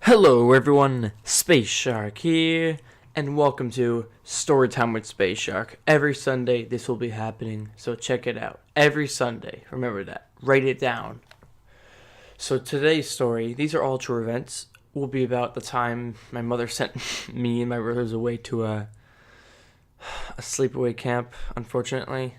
Hello everyone, Space Shark here, and welcome to Storytime with Space Shark. Every Sunday this will be happening, so check it out. Every Sunday, remember that, write it down. So today's story, these are all true events, will be about the time my mother sent me and my brothers away to a sleepaway camp, unfortunately.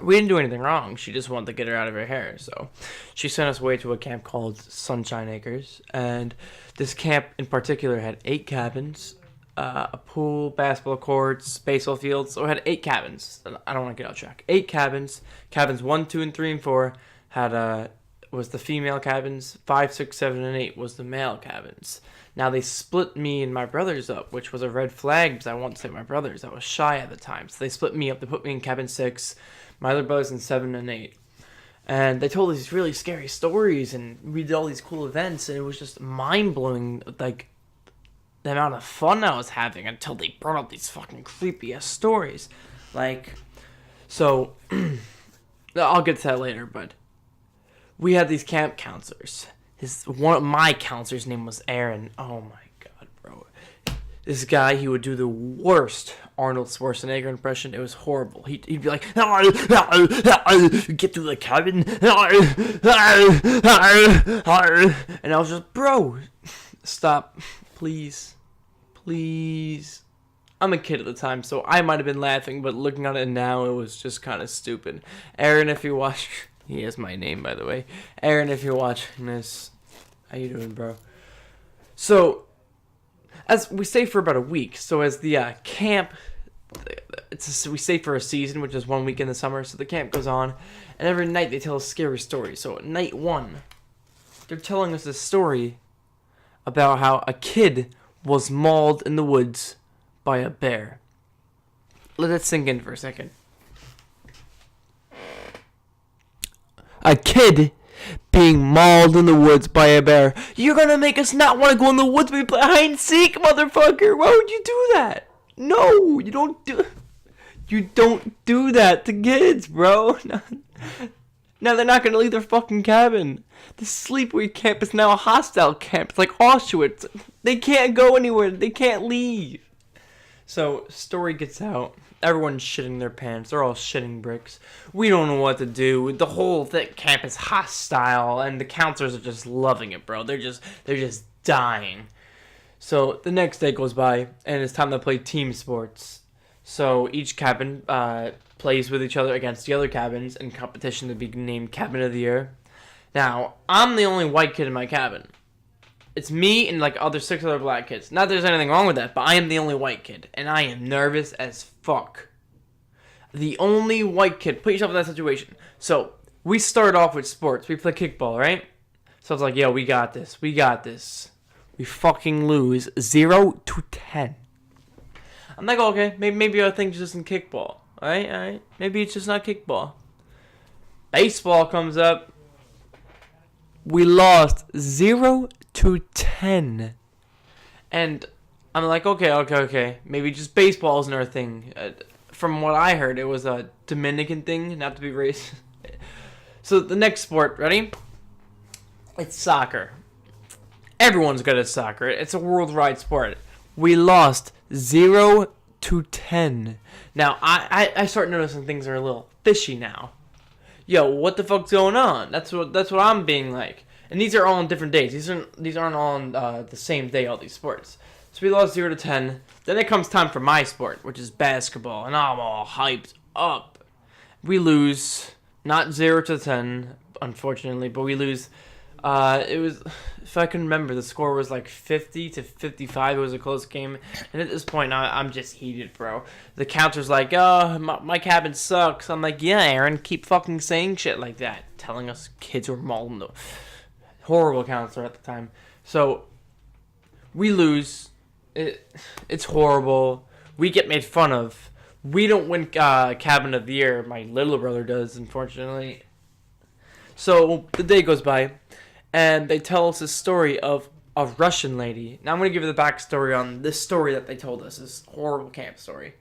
We didn't do anything wrong. She just wanted to get her out of her hair. So she sent us away to a camp called Sunshine Acres. And this camp in particular had 8 cabins, a pool, basketball courts, baseball fields. So it had 8 cabins. I don't want to get off track. 8 cabins. Cabins 1, 2, and 3, and 4 had was the female cabins. 5, 6, 7, and 8 was the male cabins. Now they split me and my brothers up, which was a red flag because I wanted to say my brothers. I was shy at the time. So they split me up. They put me in cabin 6. My other brothers in 7 and 8. And they told these really scary stories, and we did all these cool events, and it was just mind-blowing, like, the amount of fun I was having until they brought up these fucking creepy-ass stories. Like, so, I'll get to that later, but we had these camp counselors. One of my counselors' name was Aaron. Oh my god, bro. This guy, he would do the worst Arnold Schwarzenegger impression. It was horrible. He'd be like, get through the cabin. And I was just, bro, stop. Please. Please. I'm a kid at the time, so I might have been laughing, but looking at it now, it was just kind of stupid. Aaron, if you watch, he has my name, by the way. Aaron, if you're watching this, how you doing, bro? So, as we stay for about a week, so as the camp, we stay for a season, which is 1 week in the summer, so the camp goes on, and every night they tell a scary story. So at night 1, they're telling us a story about how a kid was mauled in the woods by a bear. Let that sink in for a second. A kid being mauled in the woods by a bear. You're gonna make us not want to go in the woods and play hide and seek, motherfucker. Why would you do that? No, you don't do that to kids, bro. Now they're not gonna leave their fucking cabin. The sleepaway camp is now a hostile camp. It's like Auschwitz. They can't go anywhere. They can't leave. So, story gets out. Everyone's shitting their pants. They're all shitting bricks. We don't know what to do. The whole camp is hostile, and the counselors are just loving it, bro. They're just dying. So the next day goes by, and it's time to play team sports. So each cabin plays with each other against the other cabins in competition to be named Cabin of the Year. Now, I'm the only white kid in my cabin. It's me and like 6 other black kids. Not that there's anything wrong with that, but I am the only white kid, and I am nervous as fuck. The only white kid. Put yourself in that situation. So we start off with sports. We play kickball, right? So I was like, yo, we got this. We got this. We fucking lose 0-10. I'm like, okay, maybe I think it's just in kickball. Alright. Maybe it's just not kickball. Baseball comes up. We lost 0-10. And I'm like, okay. Maybe just baseball isn't our thing. From what I heard, it was a Dominican thing, not to be racist. So the next sport, ready? It's soccer. Everyone's good at soccer. It's a worldwide sport. We lost 0-10. Now, I start noticing things are a little fishy now. Yo, what the fuck's going on? That's what I'm being like. And these are all on different days. These aren't all on the same day, all these sports. So we lost 0-10. Then it comes time for my sport, which is basketball. And I'm all hyped up. We lose, not 0-10, unfortunately, but we lose. It was, if I can remember, the score was like 50-55. It was a close game. And at this point, I'm just heated, bro. The counselor's like, oh, my cabin sucks. I'm like, yeah, Aaron, keep fucking saying shit like that. Telling us kids were mauled in the... Horrible counselor at the time. So, we lose. It's horrible. We get made fun of. We don't win Cabin of the Year. My little brother does, unfortunately. So, the day goes by, and they tell us a story of a Russian lady. Now, I'm going to give you the backstory on this story that they told us, this horrible camp story.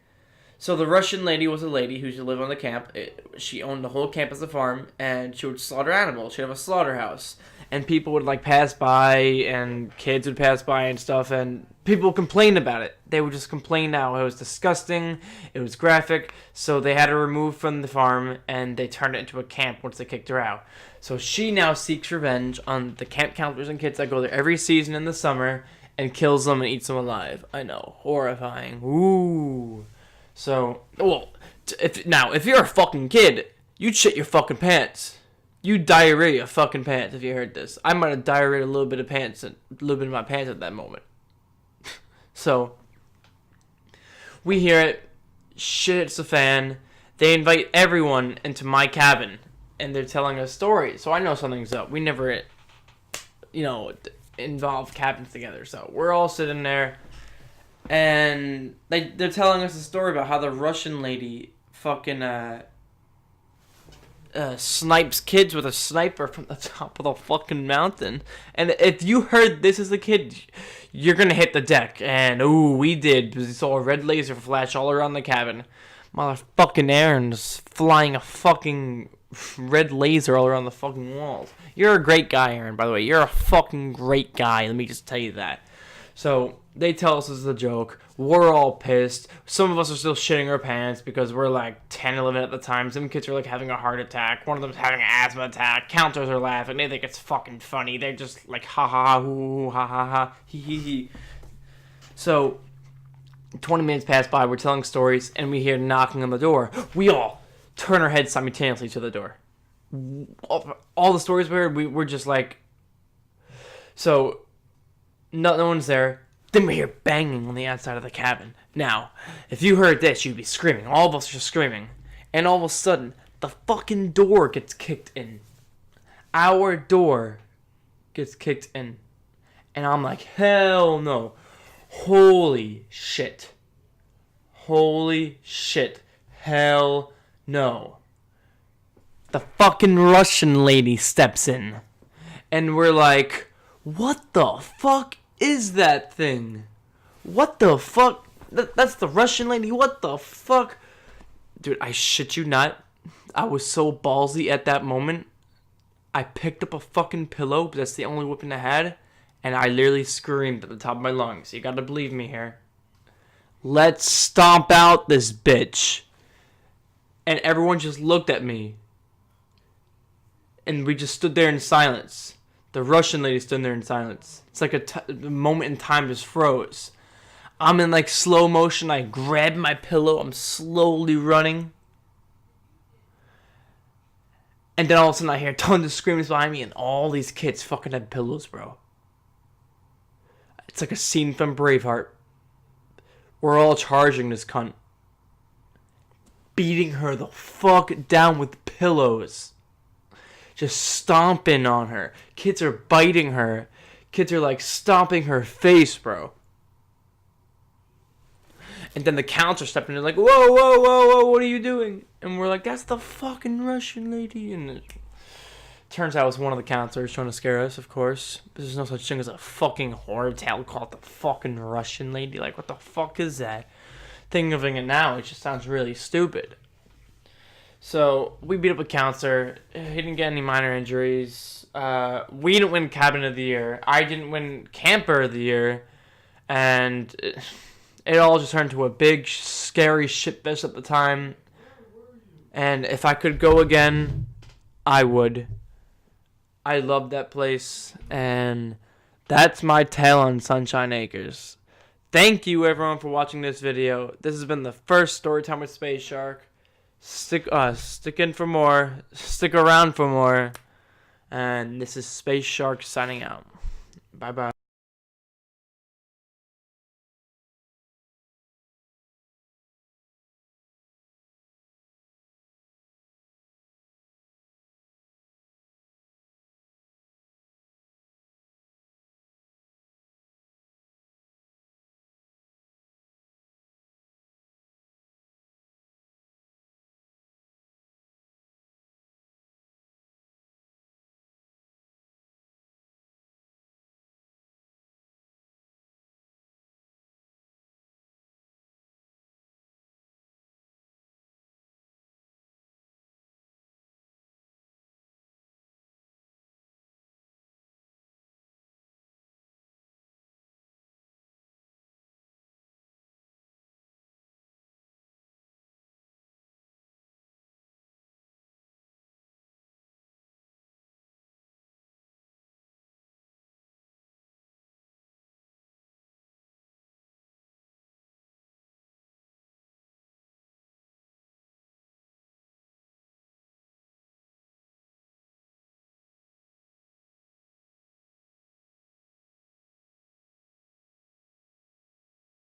So the Russian lady was a lady who used to live on the camp. She owned the whole camp as a farm, and she would slaughter animals. She'd have a slaughterhouse, and people would like pass by, and kids would pass by and stuff, and people complained about it. They would just complain how it was disgusting, it was graphic, so they had her removed from the farm, and they turned it into a camp once they kicked her out. So she now seeks revenge on the camp counselors and kids that go there every season in the summer, and kills them and eats them alive. I know, horrifying. Ooh. So, well, if you're a fucking kid, you'd shit your fucking pants. You'd diarrhea your fucking pants if you heard this. I might have diarrheaed a little bit of my pants at that moment. So, we hear it. Shit hits the fan. They invite everyone into my cabin, and they're telling us stories. So I know something's up. We never, involved cabins together. So we're all sitting there. And they're telling us a story about how the Russian lady fucking snipes kids with a sniper from the top of the fucking mountain. And if you heard this as a kid, you're gonna hit the deck. And ooh, we did, because we saw a red laser flash all around the cabin. Motherfucking Aaron's flying a fucking red laser all around the fucking walls. You're a great guy, Aaron, by the way. You're a fucking great guy. Let me just tell you that. So they tell us this is a joke. We're all pissed. Some of us are still shitting our pants because we're like 10, 11 at the time. Some kids are like having a heart attack. One of them's having an asthma attack. Counters are laughing. They think it's fucking funny. They're just like ha ha ha hoo ha ha ha hee hee hee. So 20 minutes pass by. We're telling stories and we hear knocking on the door. We all turn our heads simultaneously to the door. All the stories we heard, we're just like. So no one's there. Then we hear banging on the outside of the cabin. Now, if you heard this, you'd be screaming. All of us are just screaming. And all of a sudden, the fucking door gets kicked in. Our door gets kicked in. And I'm like, hell no. Holy shit. Holy shit. Hell no. The fucking Russian lady steps in. And we're like, what the fuck is that thing? What the fuck? That's the Russian lady? What the fuck? Dude, I shit you not. I was so ballsy at that moment. I picked up a fucking pillow, but that's the only weapon I had. And I literally screamed at the top of my lungs. You gotta believe me here. Let's stomp out this bitch. And everyone just looked at me. And we just stood there in silence. The Russian lady stood there in silence. It's like a moment in time just froze. I'm in like slow motion. I grab my pillow. I'm slowly running. And then all of a sudden I hear tons of screams behind me. And all these kids fucking had pillows, bro. It's like a scene from Braveheart. We're all charging this cunt. Beating her the fuck down with pillows. Just stomping on her. Kids are biting her. Kids are like stomping her face, bro. And then the counselor stepped in and like, whoa, whoa, whoa, whoa, what are you doing? And we're like, that's the fucking Russian lady. And it turns out it was one of the counselors trying to scare us, of course. But there's no such thing as a fucking horror tale called the fucking Russian lady. Like, what the fuck is that? Thinking of it now, it just sounds really stupid. So, we beat up a counselor. He didn't get any minor injuries. We didn't win Cabin of the Year. I didn't win Camper of the Year. And it all just turned to a big, scary shitfest at the time. And if I could go again, I would. I loved that place. And that's my tale on Sunshine Acres. Thank you, everyone, for watching this video. This has been the first story time with Space Shark. Stick in for more. Stick around for more. And this is Space Shark signing out. Bye-bye.